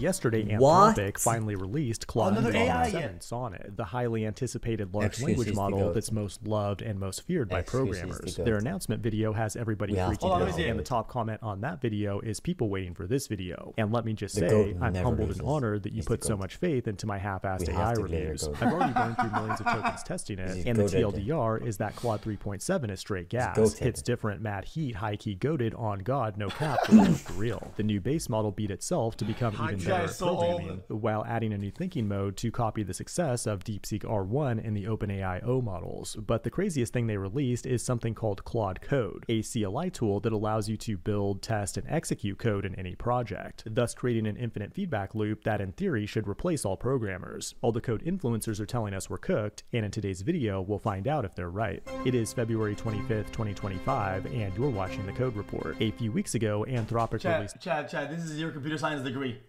Yesterday, What? Anthropic finally released Claude Another AI 3.7 Sonnet, the highly anticipated large xQc language is the model goat. that's most loved and most feared by xQc is the programmers. goat. Their announcement video has everybody We have to freaking go. out, Let me see it. and the top comment on that video is people waiting for this video. And let me just The say, goat I'm never humbled loses. and honored that you He's put the so goat. much faith into my half-assed We AI have to clear reviews. goat. I've already burned through millions of tokens testing it, He's and the goated. TLDR is that Claude 3.7 is straight gas. goated. Hits different, mad heat, high key goated, on God, no cap, for real. The new base model beat itself to become even better at so programming, while adding a new thinking mode to copy the success of DeepSeek R1 and the OpenAI O models. But the craziest thing they released is something called Claude Code, a CLI tool that allows you to build, test, and execute code in any project, thus creating an infinite feedback loop that in theory should replace all programmers. All the code influencers are telling us we're cooked, and in today's video, we'll find out if they're right. It is February 25th, 2025, and you're watching The Code Report. A few weeks ago, Anthropic released Chad, this is your computer science degree.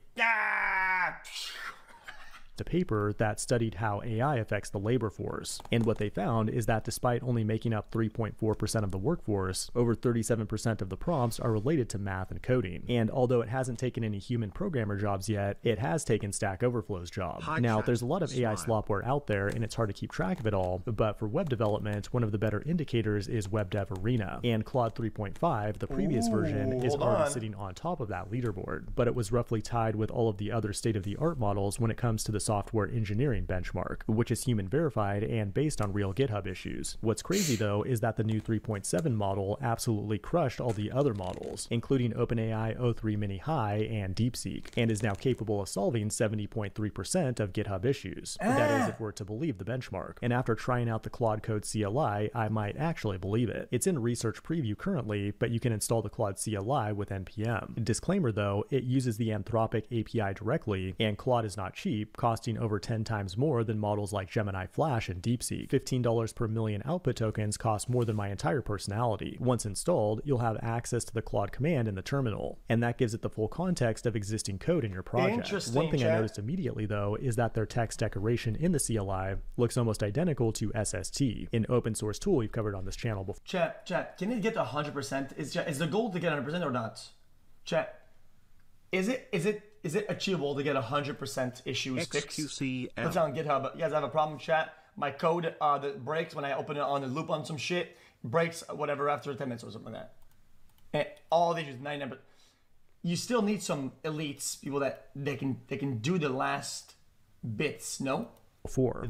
a paper that studied how AI affects the labor force. And what they found is that despite only making up 3.4% of the workforce, over 37% of the prompts are related to math and coding. And although it hasn't taken any human programmer jobs yet, it has taken Stack Overflow's job. Now, there's a lot of AI slopware out there, and it's hard to keep track of it all, but for web development, one of the better indicators is WebDev Arena. And Claude 3.5, the previous version, is already sitting on top of that leaderboard, but it was roughly tied with all of the other state-of-the-art models when it comes to the software engineering benchmark, which is human verified and based on real GitHub issues. What's crazy though is that the new 3.7 model absolutely crushed all the other models, including OpenAI O3 Mini High and DeepSeek, and is now capable of solving 70.3% of GitHub issues. That is if we're to believe the benchmark. And after trying out the Claude Code CLI, I might actually believe it. It's in research preview currently, but you can install the Claude CLI with NPM. Disclaimer though, it uses the Anthropic API directly, and Claude is not cheap, costing over 10 times more than models like Gemini Flash and DeepSeek. $15 per million output tokens cost more than my entire personality. Once installed, you'll have access to the Claude command in the terminal, and that gives it the full context of existing code in your project. One thing I noticed immediately though is that their text decoration in the CLI looks almost identical to SST, an open source tool we've covered on this channel before. Chat, can it get to 100%? Is the goal to get 100% or not? Chat, is it achievable to get 100% issues fixed? xQc. It's on GitHub. You guys have a problem, chat? My code that breaks when I open it on the loop on some shit, breaks whatever after 10 minutes or something like that. And all these 99%. You still need some elites, people that they can do the last bits, no?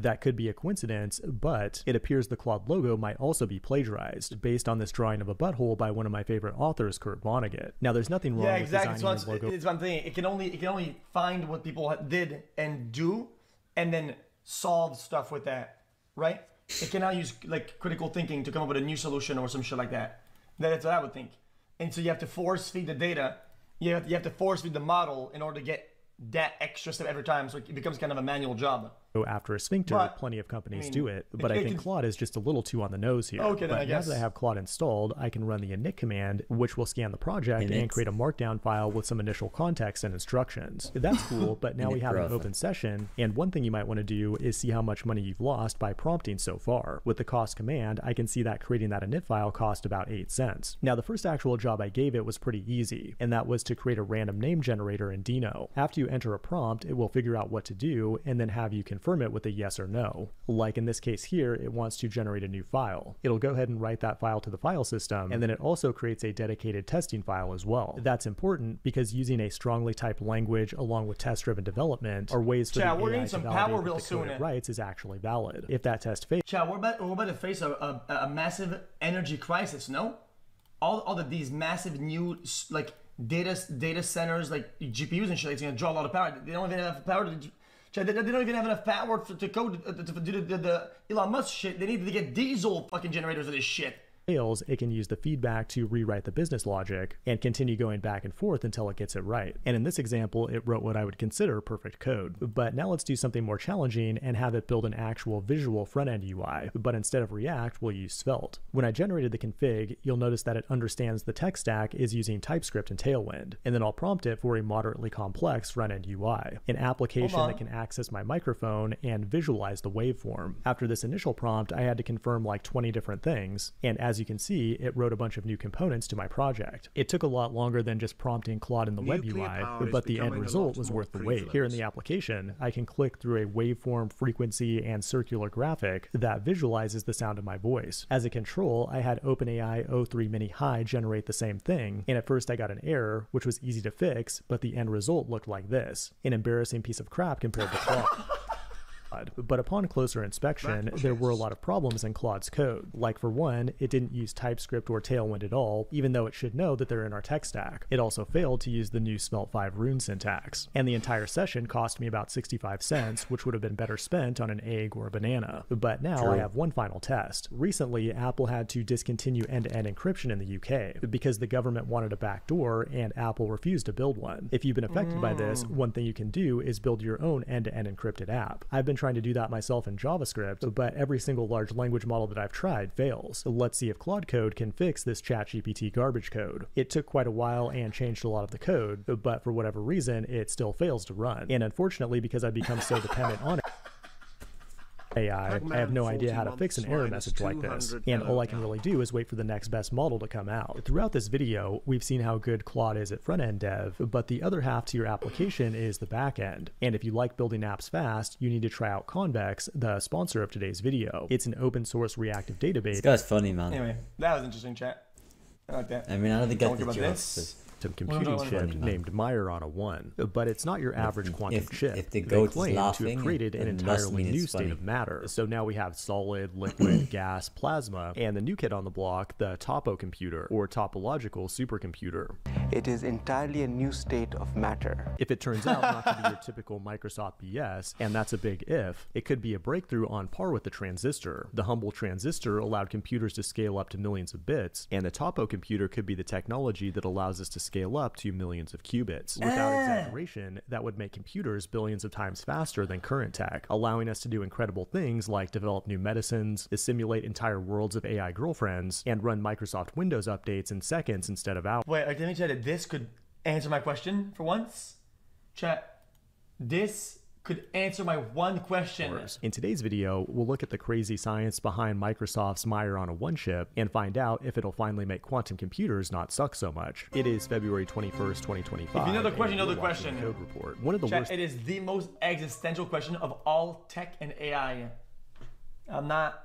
That could be a coincidence, but it appears the Claude logo might also be plagiarized based on this drawing of a butthole by one of my favorite authors, Kurt Vonnegut. Now, there's nothing wrong with designing your logo. It's one thing. It can only find what people did and do, and then solve stuff with that, right? It cannot use like critical thinking to come up with a new solution or some shit like that. That's what I would think. And so you have to force feed the data. You have to force feed the model in order to get that extra step every time, so it becomes kind of a manual job. After a sphincter, plenty of companies do it, but I think Claude is just a little too on the nose here. Okay, then but I guess. now that I have Claude installed, I can run the init command, which will scan the project and create a markdown file with some initial context and instructions. That's cool, but now we have an open session, and one thing you might want to do is see how much money you've lost by prompting so far. With the cost command, I can see that creating that init file cost about 8 cents. Now, the first actual job I gave it was pretty easy, and that was to create a random name generator in Dino. After you enter a prompt, it will figure out what to do, and then have you confirm it with a yes or no. Like in this case here, it wants to generate a new file. It'll go ahead and write that file to the file system, and then it also creates a dedicated testing file as well. That's important because using a strongly typed language along with test-driven development are ways for the AI to validate that the code it writes is actually valid. If that test fails, Chad, we're about to face a massive energy crisis, no? All of these massive new like data centers, like GPUs and shit, it's gonna draw a lot of power. They don't even have power to. They don't even have enough power to code to do the Elon Musk shit. They need to get diesel fucking generators of this shit. It can use the feedback to rewrite the business logic and continue going back and forth until it gets it right. And in this example, it wrote what I would consider perfect code. But now let's do something more challenging and have it build an actual visual front-end UI. But instead of React, we'll use Svelte. When I generated the config, you'll notice that it understands the tech stack is using TypeScript and Tailwind. And then I'll prompt it for a moderately complex front-end UI, an application that can access my microphone and visualize the waveform. After this initial prompt, I had to confirm like 20 different things. And as As you can see, it wrote a bunch of new components to my project. It took a lot longer than just prompting Claude in the web UI, but the end result was worth the wait. Here in the application, I can click through a waveform, frequency, and circular graphic that visualizes the sound of my voice. As a control, I had OpenAI O3 Mini High generate the same thing, and at first I got an error, which was easy to fix, but the end result looked like this. An embarrassing piece of crap compared to Claude. But upon closer inspection, there were a lot of problems in Claude's code. Like for one, it didn't use TypeScript or Tailwind at all, even though it should know that they're in our tech stack. It also failed to use the new Svelte 5 rune syntax. And the entire session cost me about 65 cents, which would have been better spent on an egg or a banana. But now I have one final test. Recently, Apple had to discontinue end-to-end encryption in the UK because the government wanted a backdoor and Apple refused to build one. If you've been affected by this, one thing you can do is build your own end-to-end encrypted app. I've been trying to do that myself in JavaScript, but every single large language model that I've tried fails. Let's see if Claude Code can fix this ChatGPT garbage code. It took quite a while and changed a lot of the code, but for whatever reason, it still fails to run. And unfortunately, because I've become so dependent on it, AI, I have no idea how to fix an error message like this, and all I can really do is wait for the next best model to come out. Throughout this video, we've seen how good Claude is at front-end dev, but the other half to your application is the back-end. And if you like building apps fast, you need to try out Convex, the sponsor of today's video. It's an open-source reactive database. This guy's funny, man. Anyway, that was interesting, chat. I like that. I mean, I don't think that's the jokes. Computing chip named Majorana 1, but it's not your average quantum chip. If the They goat is claim to laughing, have created an it must entirely mean new it's state funny. of matter. So now we have solid, liquid, gas, plasma, and the new kid on the block, the topo computer, or topological supercomputer. It is entirely a new state of matter. If it turns out not to be your typical Microsoft BS, and that's a big if, it could be a breakthrough on par with the transistor. The humble transistor allowed computers to scale up to millions of bits, and the topo computer could be the technology that allows us to scale up to millions of qubits. Without exaggeration, that would make computers billions of times faster than current tech, allowing us to do incredible things like develop new medicines, simulate entire worlds of AI girlfriends, and run Microsoft Windows updates in seconds instead of hours. Wait, I didn't chat that this could answer my question for once. Chat, this could answer my one question. In today's video, we'll look at the crazy science behind Microsoft's Majorana 1 chip and find out if it'll finally make quantum computers not suck so much. It is February 21st, 2025. If you know the question, you know the you're watching question. Code Report. One of the Chat, worst it is the most existential question of all tech and AI. I'm not...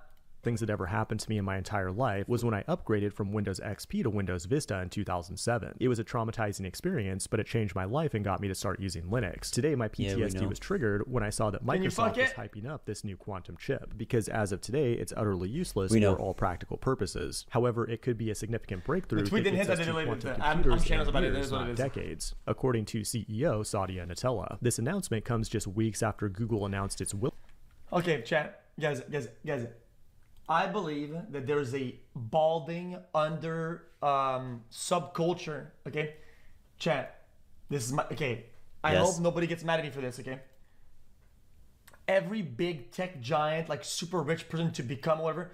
things that ever happened to me in my entire life was when I upgraded from Windows XP to Windows Vista in 2007. It was a traumatizing experience, but it changed my life and got me to start using Linux. Today, my PTSD was triggered when I saw that Microsoft was hyping up this new quantum chip, because as of today, it's utterly useless for all practical purposes. However, it could be a significant breakthrough that gets us to quantum computers in years, not decades, according to CEO Satya Nadella. This announcement comes just weeks after Google announced its will. Okay, chat, guys. I believe that there's a balding under subculture. Okay, chat. This is my I hope nobody gets mad at me for this. Okay. Every big tech giant, like super rich person to become whatever,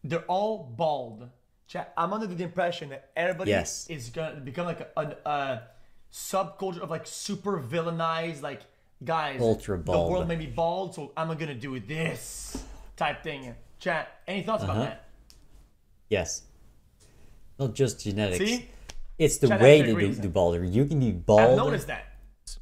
they're all bald. Chat. I'm under the impression that everybody is gonna become like a subculture of like super villainized, like guys. Ultra bald. The world made me bald, so I'm gonna do this type thing. Chat, any thoughts about that? Yes. Not just genetics. See? It's the way they do balder. You can be bald. I've noticed that.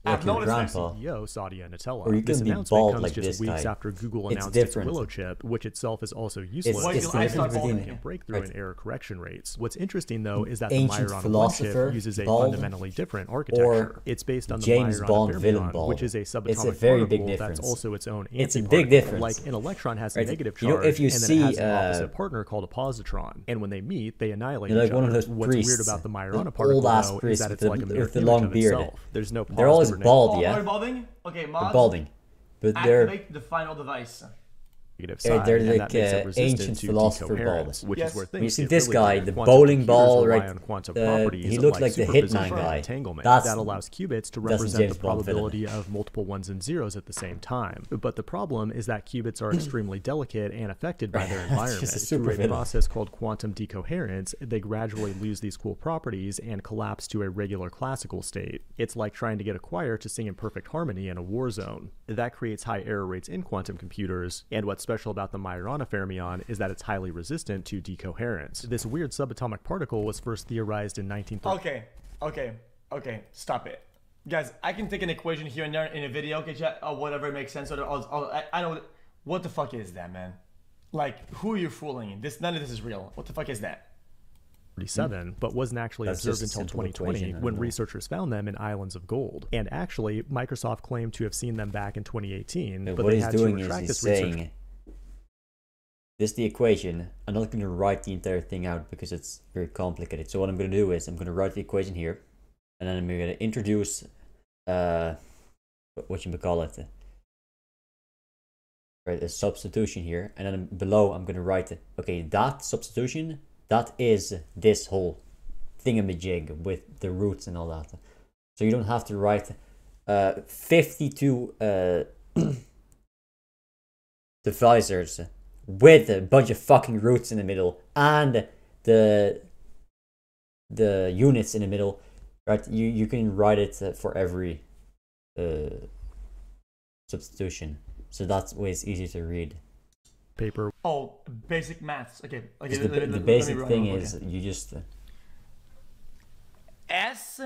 Like your grandpa. CEO Satya Nadella. Or you This can be announcement bald comes like just this weeks guy. after Google It's announced its different. Willow chip, which itself is also useless. It's the difference between breakthrough in error correction rates. What's interesting though is that the ancient Majorana 1 philosopher chip uses a bald fundamentally different architecture. It's based on the James Majorana Bond fermion, villain bald. which is a subatomic It's a very big particle difference. that's also its own It's a antiparticle. big difference. Like an electron has a Right. negative You know, charge, if you and then see, it has an opposite partner called a positron. And when they meet, they annihilate You're each like one other. of those What's weird priests, about the Majorana the particle old-ass though is priests that it's with like a the- mirror with the image long of beard. itself. There's no They're always positive or bald, Oh, yeah. they're balding? Okay, mods. They're balding. But they're Activate the final device. side, they're and like that makes it resistant ancient to philosopher decoherence, bald. which Yes. is where When you things see get this really guy, weird. the Quantum bowling computers ball, rely right? on quantum He properties looks like like the superposition hitman and guy. entanglement. That's- That allows qubits to that's represent James the Bond villain. probability of multiple ones and zeros at the same time. But the problem is that qubits are extremely delicate and affected by their That's environment. just a Through super a villain. process called quantum decoherence, they gradually lose these cool properties and collapse to a regular classical state. It's like trying to get a choir to sing in perfect harmony in a war zone. That creates high error rates in quantum computers, and what's special about the Majorana fermion is that it's highly resistant to decoherence. This weird subatomic particle was first theorized in 1930. Okay, stop it. Guys, I can take an equation here and there in a video, okay, chat, or whatever makes sense. I know, what the fuck is that, man? Like, who are you fooling? None of this is real. What the fuck is that? 1947, but wasn't actually observed until 2020 when researchers found them in islands of gold. And actually, Microsoft claimed to have seen them back in 2018, but what they he's had doing to retract is this he's research. saying, this is the equation. I'm not going to write the entire thing out because it's very complicated. So what I'm going to do is I'm going to write the equation here, and then I'm going to introduce, what you call it, right, a substitution here, and then below I'm going to write, okay, that substitution, that is this whole thingamajig with the roots and all that. So you don't have to write 52 divisors with a bunch of fucking roots in the middle and the units in the middle, right? You can write it for every substitution. So that way it's easy to read. Paper. Oh, basic maths. Okay. The basic thing is you just S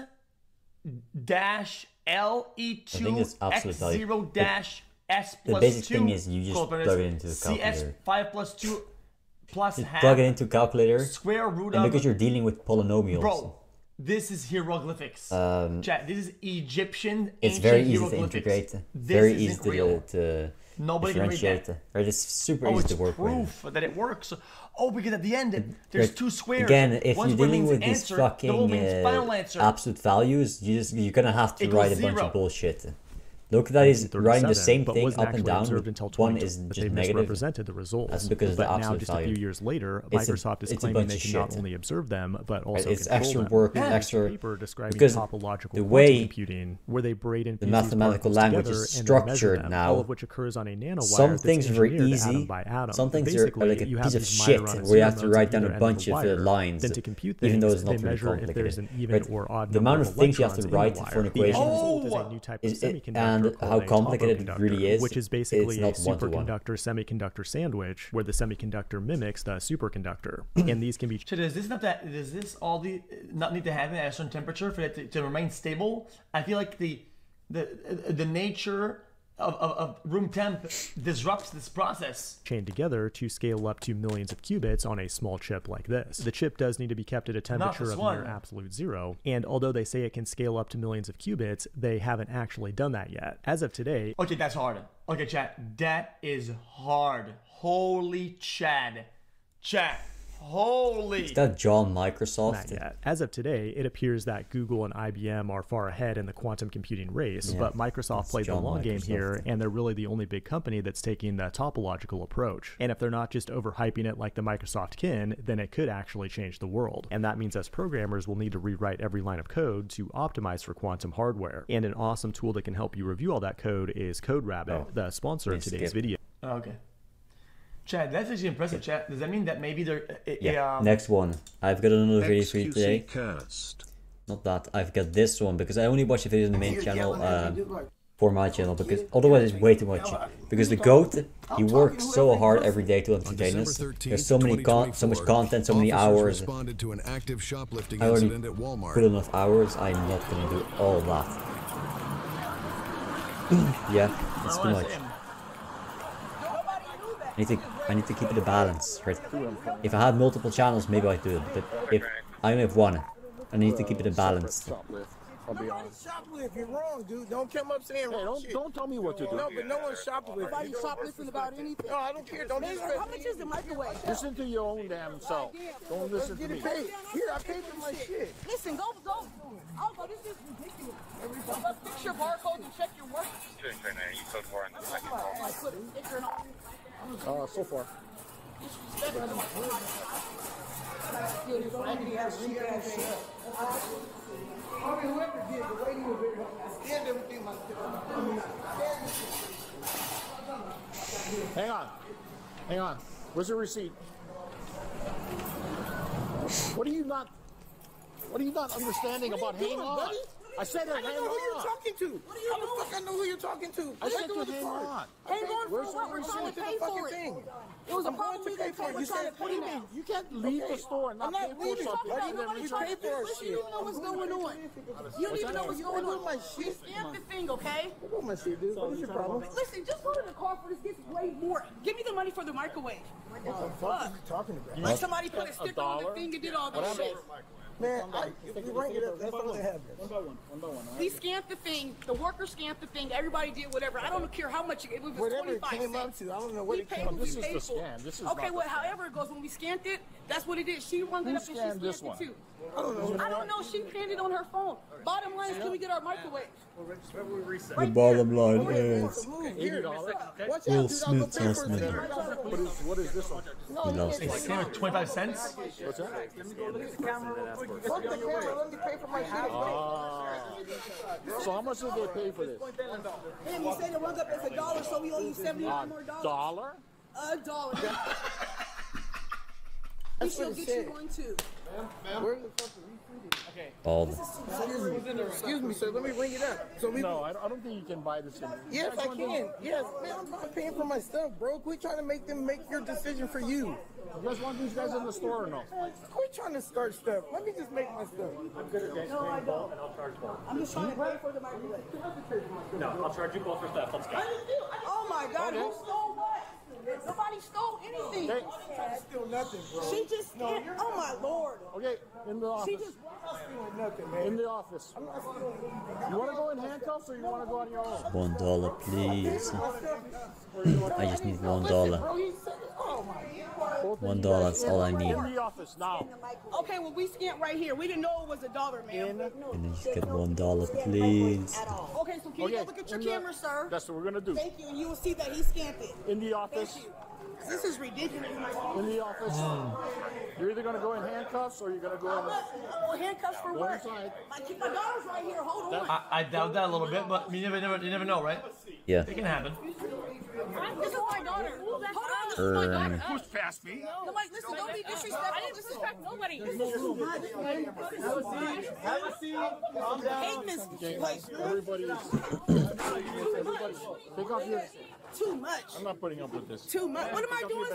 dash LE2 X0 dash S plus 2. The basic thing is you just plug it into the calculator. CS5 plus 2 plus Just half. plug it into calculator. Square root and of. because you're dealing with polynomials. Bro, this is hieroglyphics. Chat, this is Egyptian. It's very easy to integrate. Very easy to Nobody can read differentiate. that. Right? It's super easy to work with. Proof that it works. Oh, because at the end there's two squares. Again, if One you're square dealing means with these answer, the other means final fucking answer. absolute values, you're gonna have to write a bunch zero. of bullshit. Look, that is writing the same but thing wasn't up and actually down. observed until One 2020, is but just they negative. misrepresented the results. That's because of but the now, absolute just value. a few years later, It's Microsoft is a claiming bunch they of can not shit. only observe them, but also It's control extra them. work, And extra paper describing because topological the quantum way computing, where they braid in the these mathematical particles language together is and then measure structured them, now. all of which occurs on a nanowire. Some that's things are very engineered easy. atom by atom. Some things are Basically, like a you have piece of these shit Majorana where you have to nodes write at down either a end bunch the of wire. lines. Then to compute things, Even though it's not they very measure if there's complicated. an even Right? or odd The number amount of of things you have to electrons in the write wire. for an The end equation result is a new type of is semiconductor and called how a complicated it topoconductor, really is. which is basically a it's not one-to-one. superconductor-semiconductor sandwich, where the semiconductor mimics the superconductor, and these can be. So does this not need to happen at a certain temperature for it to remain stable? I feel like the nature of room temp disrupts this process. Chained together to scale up to millions of qubits on a small chip like this. The chip does need to be kept at a temperature of near absolute zero, and although they say it can scale up to millions of qubits, they haven't actually done that yet. As of today... Okay, that's hard. Okay, chat, that is hard. Holy Chad. Chat. Holy. Is that John Microsoft? Not yet. As of today, it appears that Google and IBM are far ahead in the quantum computing race, but Microsoft played the long game here, and they're really the only big company that's taking the topological approach. And if they're not just overhyping it like the Microsoft kin, then it could actually change the world. And that means us programmers will need to rewrite every line of code to optimize for quantum hardware. And an awesome tool that can help you review all that code is CodeRabbit, the sponsor of today's video. Okay. Chad, that's actually impressive, Chad. Does that mean that maybe they're... Next one. I've got another video for you today. Cursed. Not that. I've got this one because I only watch the videos on the main channel for my channel because otherwise it's way too much. Because the GOAT, he works so hard every day to entertain us. There's so much content, so many hours. I already put enough hours. I'm not gonna do all that. Yeah, it's too much. I need to keep it a balance, right? If I had multiple channels, maybe I'd do it, but if I only have one, I need to keep it a balance. I'll be honest. Shoplift, you're wrong, dude. Don't come up saying wrong shit. Don't tell me what to do. No, but no one's shoplifting. Nobody shoplifting about anything. No, I don't care. Don't disrespect How much is the microwave? Listen to your own damn self. Don't listen to me. Paid. Here, I paid for my shit. Listen, go. Oh, this is ridiculous. Let's fix your barcode and check your work. You code 4 in the second call. I put a sticker and all. So far. Hang on. Where's the receipt? What are you not understanding about hang on? I said I don't know who you're talking to. How the fuck I know who you're talking to? I said to hang on. Hang on for what? We're trying to pay for it. It was a problem we didn't pay. We're trying to pay now. You can't leave the store and not pay for something. Nobody's trying to pay for shit. You don't know what's going on. You don't even know what's going on. You stamped the thing, okay? What my shit, dude? What's your problem? Listen, just go to the car for this gets way more. Give me the money for the microwave. What the fuck are you talking about? Like somebody put a sticker on the thing and did all this shit. Man, if we rank it up, that's all that happens. One by one. He scanned the thing. The worker scanned the thing. Everybody did whatever. I don't care how much it was. Whatever it 25 came up cents. to, I don't know what We it paid came what up we to. paid for. Okay, well, however it goes, when we scanned it, that's what it is. She rung it up and she scanned it too. I don't know. I don't know. She scanned it on her phone. Bottom line is, can we get our microwave? The bottom line is $80. Will Smith tells me What is this one? he loves It's this. like 25 cents. What's that? Fuck the camera, let me pay for my shit. So how much did they pay for this? And he said it rung up as $1, so we owe you $71 more. $1? $1. And she'll get you one too. Where the fuck Bald. Excuse me, sir. Let me ring it up. So we. No, I don't think you can buy this. Yes, I can. Yes, man. I'm not paying for my stuff, bro. Quit trying to make them make your decision for you. You guys want these guys in the store or no? Quit trying to start stuff. Let me just make my stuff. I'm good at No, I don't. I'm just trying to pay for the microwave. No, I'll charge you both for stuff. Let's go. Oh my God, who stole what? Nobody stole anything. Hey, steal nothing, bro. She just scanned. Oh my Lord. Okay, in the She office. just. Stealing nothing, man. In the office. You want to go in handcuffs or you want to go on your own? $1, please. I just need $1. Bro, he said it. Oh my God. $1, that's all I need. In the office now. Okay, well we scanned right here. We didn't know it was $1, man. Can I just get $1, please? Okay, so can you go look at your camera, sir? That's what we're gonna do. Thank you, and you will see that he scanned it. In the office. Thank you. This is ridiculous. In the office. You're either gonna go in handcuffs or you're gonna go in. Well, handcuffs for what? inside. My daughter's right here. Hold on. I doubt that a little bit, but you never know, right? Yeah. It can happen. This is my daughter. Hold on, this is my daughter. Push past me. No, like, listen, don't be disrespectful. I didn't disrespect nobody. Have a seat. Calm Hate this place. Everybody, take off your. Too much. I'm not putting up with this. Too much. What am I doing?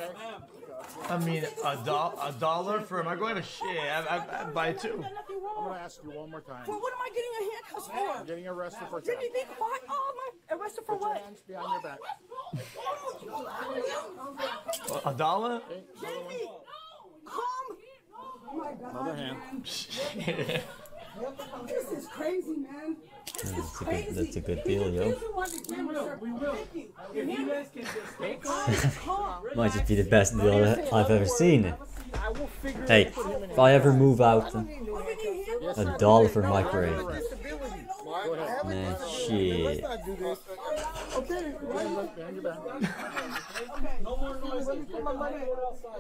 I mean, $1 for a microwave? Shit, I'd buy two. I'm gonna ask you one more time. Well, what am I getting a handcuffs You're for? getting arrested for Didn't you theft. be quiet? Oh, my. Arrested for Put your what? hands behind your back. $1? Jamie, come. Oh my God. Other hand. This is crazy, man. This is crazy. That's a good deal, yo. We will. Thank you. If you guys can just Might just be the best deal I've ever seen. Hey, if I ever move out, $1 for microwave. Man, shit. Okay. Behind your back. No more noise. Let me put my money.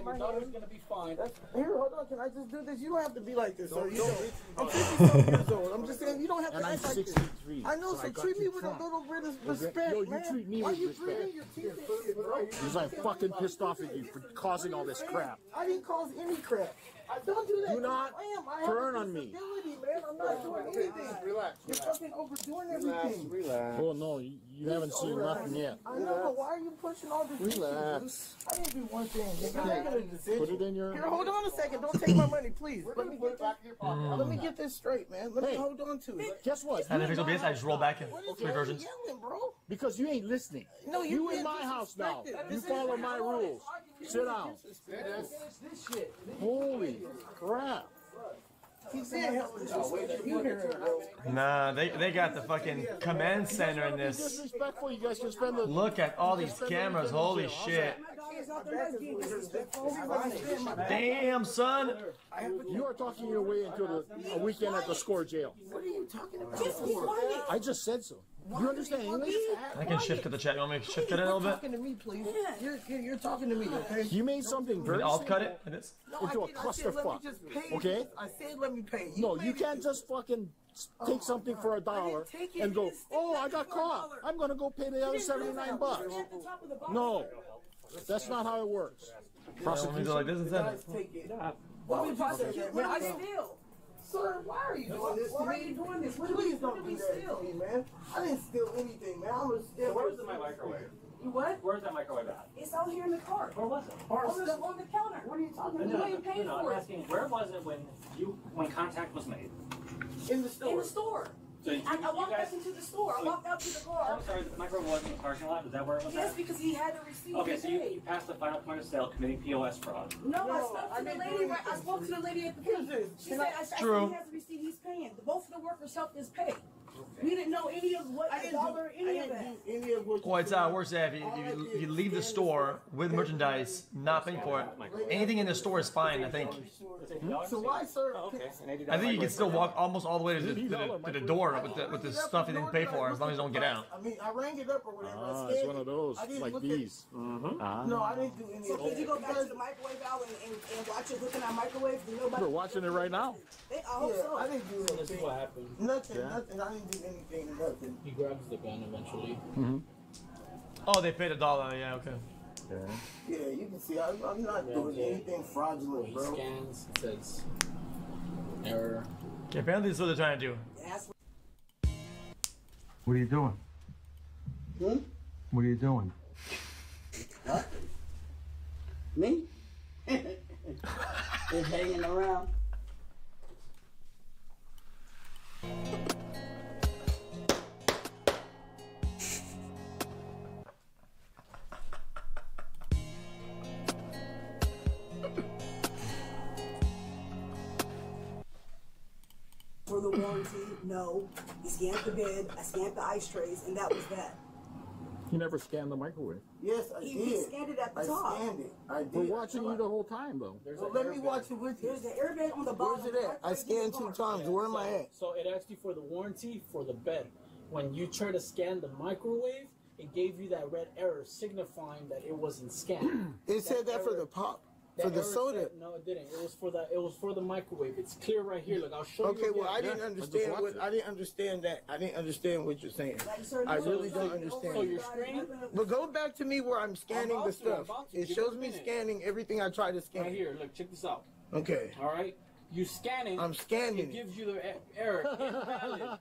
Your daughter's gonna be fine. Here, hold on. Can I just do this? You don't have to be like this, sir. You know, I'm 50-something years old. I'm just saying, you don't have to And I'm act like this. 63. I know, so got treat me you with a drunk. little bit of respect, Yo, you man. treat me Why with you respect. treating your teeth and shit, bro? Because I'm fucking pissed off at you for causing all this crap. I didn't cause any crap. Don't do that. Do not I turn have a on me. disability, man. I'm not doing anything. Relax. You're fucking overdoing everything. Relax. Oh no, you haven't seen nothing yet. I know, but why are you pushing all this? Relax. I didn't do one thing. You're making a decision. Put it in your. Here, hold on a second. Don't take my money, please. Let me get this straight, man. Let me hold on to it. Guess what? And if it's obvious, I just roll back in What is three versions. yelling, bro? Because you ain't listening. No, You in can't my house now. disrespect it. You This follow is- my rules. Sit down. Holy crap. He said, you hear him, bro. Nah, they got the fucking command center in Be this. disrespectful. You guys can spend the. Look at all these cameras. Holy shit. Damn, son. You are talking your way into a weekend at the score jail. What are you talking about? I just said so. You understand English? I can shift to the chat. You want me to shift it a little You're bit? talking to me, please. You're talking to me, okay? You made something very I'll simple cut it like this. No, into I a didn't. I said, let me clusterfuck. just pay. Okay? I said, let me pay. No, you paid can't it. just fucking take something for $1 take it. and go, You didn't oh, stick I got that for caught. $1. I'm going to go pay the other 79 bucks. No, that's not how it works. Let me go like this instead. Take it. What are you talking about? Man, I steal. Sir, why are you doing this to Why are me? you doing this? What Please did don't we do that steal? to me, man. I didn't steal anything, man. I'm a steal. Where's my microwave? You what? Where's that microwave at? It's out here in the car. Where was it? On the counter. What are you talking about? You ain't paid I'm for it. asking, where was it when contact was made? In the store. In the store. So you, I walked you guys, back into the store. I walked out to the car. I'm sorry, the microwave was in the parking lot. Is that where it was Yes, at? because he had the receipt. Okay, He so paid. you passed the final point of sale committing POS fraud. No, I spoke to the lady. I spoke to the lady at the Here's pay. this. She said, I said he has a receipt. He's paying. Both of the workers helped us pay. We didn't know any of what I didn't dollar do, any I of didn't that. do any of what Well, it's worse if you leave the store with merchandise, not paying for it. Anything in the store is fine, I think. So why, sir? I think you can still walk almost all the way to the door with the stuff you didn't pay for, as long as you don't get out. I mean, I rang it up or whatever. Ah, I it's scanned one of it. those, I didn't like look these. No, I didn't do any So of could you go back to that. the microwave aisle and watch it looking at microwaves? Nobody. We're watching it right now. I hope Yeah, so. I didn't do This is anything. what happened. Nothing. I didn't do anything. Nothing. He grabs the gun eventually. Oh, they paid $1. Yeah, okay. Yeah, you can see I'm not doing anything fraudulent, He bro. scans, it says error. Okay, apparently that's what they're trying to do. That's What are you doing? What are you doing? What? Me? Just hanging around. for the warranty. No. He scanned the bed. I scanned the ice trays, and that was that. You never scanned the microwave. Yes, I He did. scanned it at the I top. scanned it. I did. We're watching you the whole time, though. Well, let me watch it with you. There's the airbag on the bottom. Where's it at? I scanned 2 times. Where am I at? So it asked you for the warranty for the bed. When you try to scan the microwave, it gave you that red error signifying that it wasn't scanned. It said that for the pop. For the error soda. said- no, it didn't. It was for the microwave. It's clear right here. Look, I'll show you. Okay, well, I again. didn't understand what I didn't understand that. I didn't understand what you're saying. I really don't understand. So you're screening? But go back to me where I'm scanning I'm the about to, I'm stuff. about to. It Give shows it a me minute. scanning everything I try to scan. Right here. Look, check this out. Okay. All right. You scanning. I'm scanning It it. gives you the error. Invalid.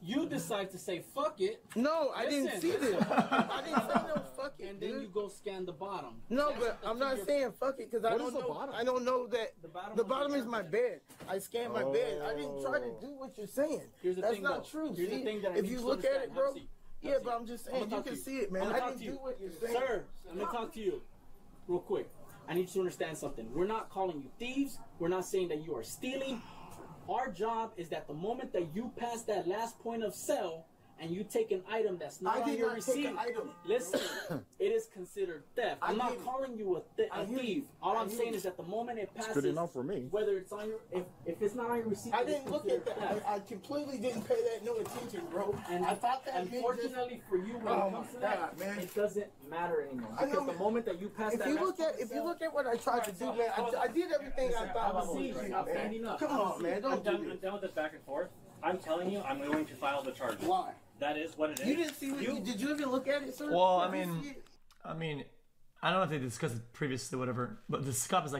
You decide to say fuck it. No, I didn't Listen, see this. listen. I didn't say no fuck it, And then you dude. go scan the bottom. No, That's but the I'm not figure- saying fuck it because I What don't is the know. bottom? I don't know that The bottom the of the bottom is chart. my bed. I scanned my bed. I didn't try to do what you're saying. Here's the That's thing, not though. true. Here's the See? thing that I If need you to look at understand. it, bro. Have a seat. Yeah, but I'm just saying you can see it, man. I didn't do what you're saying. Sir, let me talk to you real quick. I need you to understand something. We're not calling you thieves. We're not saying that you are stealing. Our job is that the moment that you pass that last point of sale and you take an item that's not I on did your not take receipt, an item. listen, it is considered theft. I'm not didn't. calling you I a hear thief. you. All I I'm hear saying you. is that the moment it passes, good enough for me. whether it's on your, if it's not on your receipt, I it is didn't look at considered that. theft. I completely didn't pay that no attention, bro. And I thought that bid just. unfortunately for you, when Oh it comes to my that, God, man. it doesn't matter anymore. I know, Because the man. moment that you pass If that you last look point at of if you sale- look at what I tried to do, man, I did everything I thought I was See, doing, stop man. standing up. Come on, man, I'm don't do done, I'm this. done with this back and forth. I'm telling you, I'm going to file the charges. Why? That is what it is. You didn't see what you did. You even look at it, sir? Well, I Did you mean, see it? I don't know if they discussed it previously, whatever. But the cop is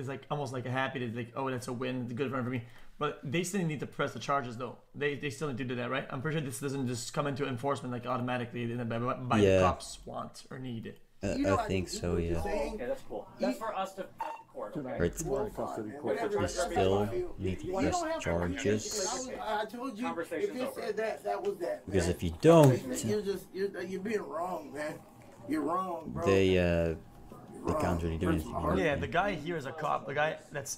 like almost like happy to like, oh, that's a win, it's a good run for me. But they still need to press the charges though. They still need to do that, right? I'm pretty sure this doesn't just come into enforcement like automatically by the Yeah. cops want or need. You know I think do so, what you're yeah. saying. Okay, that's cool. That's for us to at the court, okay? Right. Tomorrow, custody court. Whatever. We still need to You press don't have to charges. I told you, if Conversation's you over. said that, that was that. Because man. if you don't, You're being wrong, man. You're wrong, bro. they can't really do anything. Wrong. Yeah, the guy here is a cop. The guy that's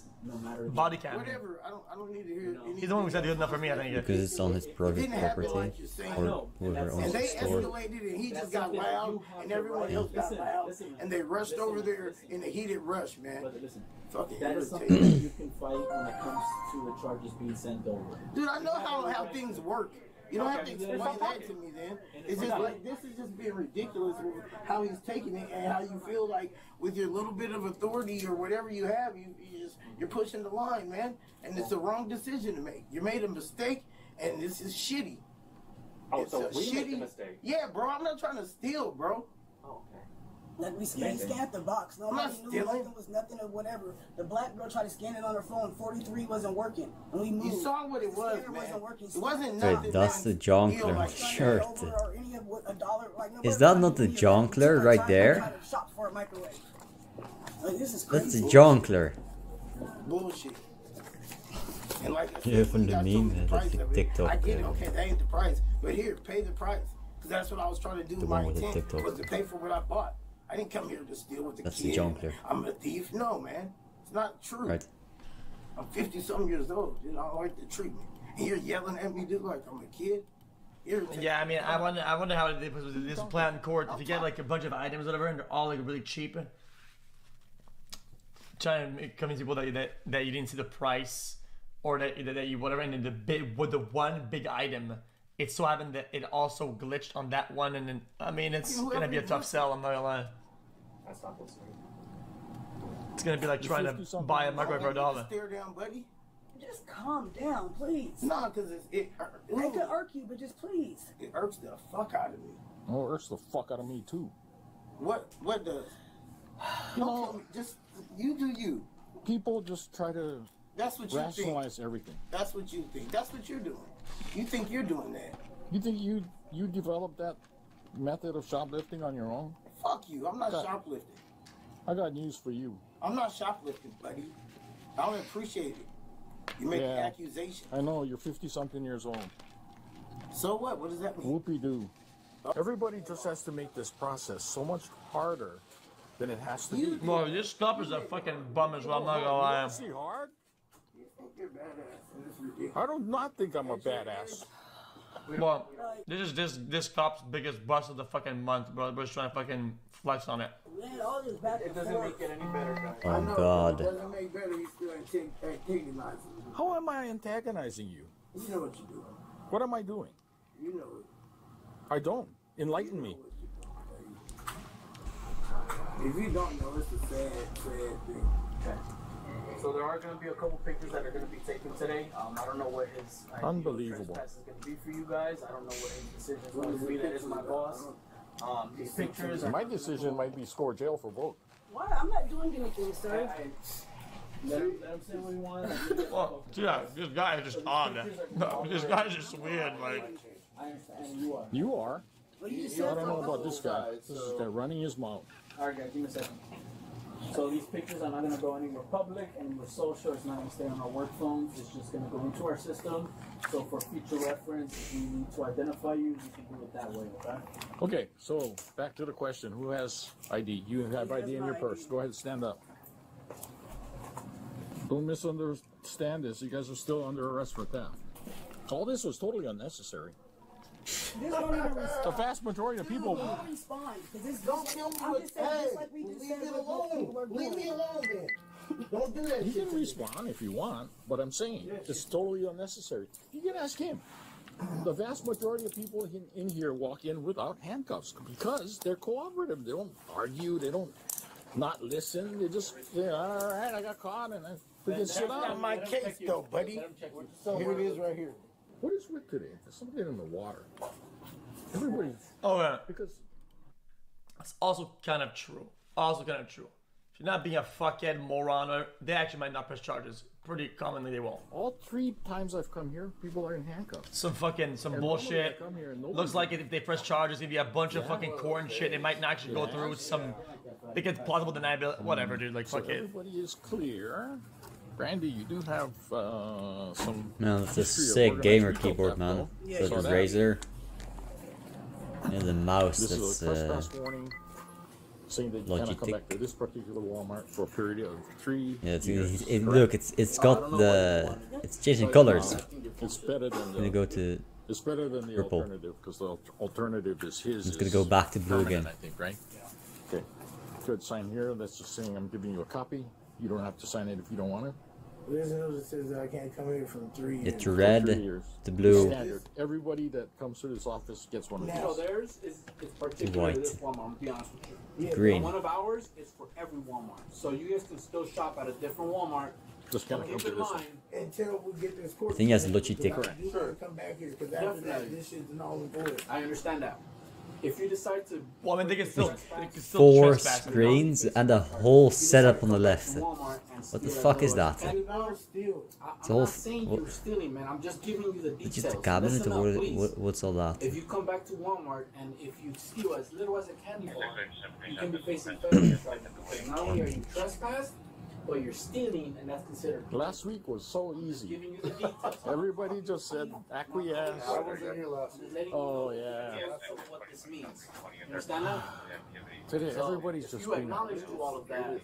body cam. Whatever. I don't need to hear anything. He's the one who said good enough for me. I think. Because it's on his private didn't happen property like you're saying. or whoever owns And the they store. escalated and he That's just got something that loud you have and to everyone write. else got Listen, loud listen, and they rushed listen, over there listen. in a heated rush, man. But listen, Fucking that is something irritating. that you can fight when it comes to the charges being sent over. Dude, I know how things work. You don't have to Okay. explain that to me then. It's just like, this is just being ridiculous with how he's taking it and how you feel like with your little bit of authority or whatever you have, you're pushing the line, man. And it's the wrong decision to make. You made a mistake and this is shitty. Oh, It's so a we made the mistake. Yeah, bro, I'm not trying to steal, bro. Oh, okay. Like we scanned the box. Nobody knew nothing was nothing or whatever. The black girl tried to scan it on her phone. 43 wasn't working, and we moved. You saw what it was, man. Wasn't working. It wasn't Wait, nothing. that's the Jonkler Like, shirt. Like, Is that not the Jonkler right there? Like, this is That's the crazy. Jonkler. Bullshit. And like I said, Yeah, from when the you got told meme, the that's price the of it, TikTok, I get it. Okay, that ain't the price, but here, pay the price. Because that's what I was trying to do. The My one with the intent TikTok. was to pay for what I bought. I didn't come here to steal with the That's kid. the Jonkler. I'm a thief. No, man. It's not true. Right. I'm 50-something years old, dude. I don't like the treatment. And you're yelling at me, dude, like I'm a kid. Yeah, I mean, I wonder how they put this plan in court. If you get like a bunch of items, or whatever, and they're all like really cheap, trying to convince people that you didn't see the price, or that you whatever, and then the one big item, it so happened that it also glitched on that one, and then I mean, it's gonna be a tough sell. I'm not gonna lie. That's not what's It's gonna be like trying to buy a microwave for $1. Stare down, buddy. Just calm down, please. No, because it I could irk you, but just please. It irks the fuck out of me. Oh, it irks the fuck out of me too. What does? You know, just you do you. People just try to That's what you rationalize think. everything. That's what you think. That's what you're doing. You think you're doing that. You think you developed that method of shoplifting on your own? Fuck you. I'm not shoplifting. I got news for you. I'm not shoplifting, buddy. I don't appreciate it. You make an accusation. I know, you're 50-something years old. So what? What does that mean? Whoopie-doo. Everybody just has to make this process so much harder than it has to be. Well, this stuff is a fucking bum as well. I'm not gonna lie. See hard? You're badass. And it's ridiculous. I do not think I'm a badass. Well, this is this cop's biggest bust of the fucking month, bro. We're just trying to fucking flex on it. Man, all this back It doesn't make it any better, guys. Oh God. It doesn't make better. He's still antagonizing. How am I antagonizing you? You know what you're doing. What am I doing? You know it. I don't. Enlighten me. If you don't know, it's a sad thing. Okay. So there are going to be a couple pictures that are going to be taken today. I don't know what his Unbelievable trespass is going to be for you guys. I don't know what his decision is going to be. That is my boss. These pictures. My decision might be score jail for both. Why? I'm not doing anything, sir. Let him say what he wants. Well, yeah, this guy is just odd. No, this guy is just weird. Like, I understand you are. You are. Well, you just I said don't know about this guy. This is guy running his mouth. All right, guys, give me a second. So these pictures are not going to go anywhere public, anywhere social. It's not going to stay on our work phones. It's just going to go into our system. So for future reference, if we need to identify you, we can do it that way, okay? Okay, so back to the question. Who has ID? You have ID in your purse. Go ahead and stand up. Don't misunderstand this. You guys are still under arrest for theft. All this was totally unnecessary. This don't even respond. The vast majority of people. Don't respond. Because this Don't kill me I'm with just saying, just like we just leave said it what people are alone. Leave me doing. alone then. Don't do that You shit. can respond if you want, but I'm saying it's totally unnecessary. You can ask him. The vast majority of people in here walk in without handcuffs because they're cooperative. They don't argue. They don't not listen. They just say, all right, I got caught, and we can sit Not down. my case though, buddy. Here it is right here. What is with today? There's something in the water. Everybody. oh yeah, Because it's also kind of true. Also kind of true. If you're not being a fuckhead moron, they actually might not press charges. Pretty commonly they won't. all 3 times I've come here, people are in handcuffs. Some bullshit. Come here and Looks like if they press charges, if you have a bunch of fucking court and shit, it might not actually go through. Some, they get plausible deniability. Whatever, dude. Like, fuck it. Everybody is clear. Randy, you do have some. Man, that's a history of sick organized gamer retail keyboard, theft, man. though. So Saw the that. Razer. And the mouse, This is that's a trespass warning saying that you cannot come back to this particular Walmart for a period of 3 yeah, years. look, it's got the, it's changing colors. It's better than I'm gonna the, go to, it's better than the purple. alternative because the alternative is his. it's gonna go back to blue permanent, again. I think, right? Okay. Good. Sign here. That's just saying I'm giving you a copy. You don't have to sign it if you don't want it. There's a note that says that I can't come here from 3 years. It's red, 3 years. the blue, Standard. Everybody that comes to this office gets one of these. So theirs is particular White. to this Walmart, I'm gonna be honest with you. green. One of ours is for every Walmart. So you guys can still shop at a different Walmart. Just kind of come Keep to in this one. mind, Until we get this court. I think he has a Luchi tick. You want to come back here because after that, Definitely. this shit's null and void. I understand that. If you decide to, well, I mean, they can still 4 trespass. screens and a whole setup on the left. What the fuck is that? I'm not saying you're stealing, man. I'm just giving you the details. Just a cabinet Listen or up, what's all that? if you come back to Walmart and if you steal as little as a candy bar, you can be facing federal charges. Not only are you trespassed, but you're stealing, and that's considered. Last week was so easy. Giving you the details. Everybody just said acquiesce. I wasn't here last week. Oh, yeah. What this means. You understand that? Today, So, everybody's if just you being... acknowledge to all of that,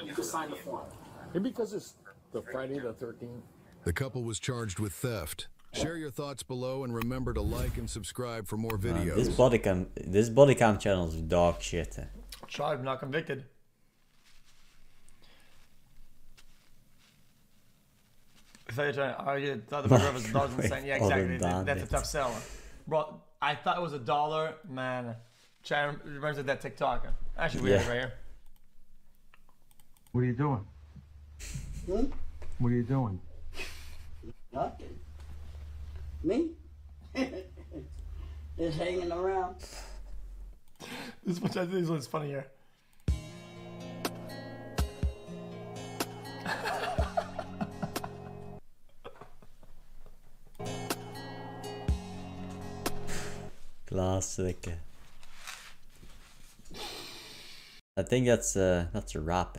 you can sign the form. And because it's the Friday the 13th. The couple was charged with theft. Share your thoughts below and remember to like and subscribe for more videos. This body cam channel is dog shit. Charged, not convicted. I thought you were trying to argue the murder was $1.07. Yeah, exactly. That's a tough sell. Bro, I thought it was $1. Man, Chad remembers that TikTok. Actually, we have it right here. What are you doing? What are you doing? Nothing. Me? Just hanging around. This one's funny here. Classic. I think that's a wrap.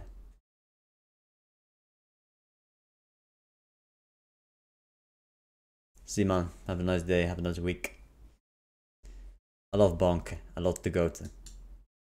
See, man, have a nice day, have a nice week. I love Bonk, I love the goat.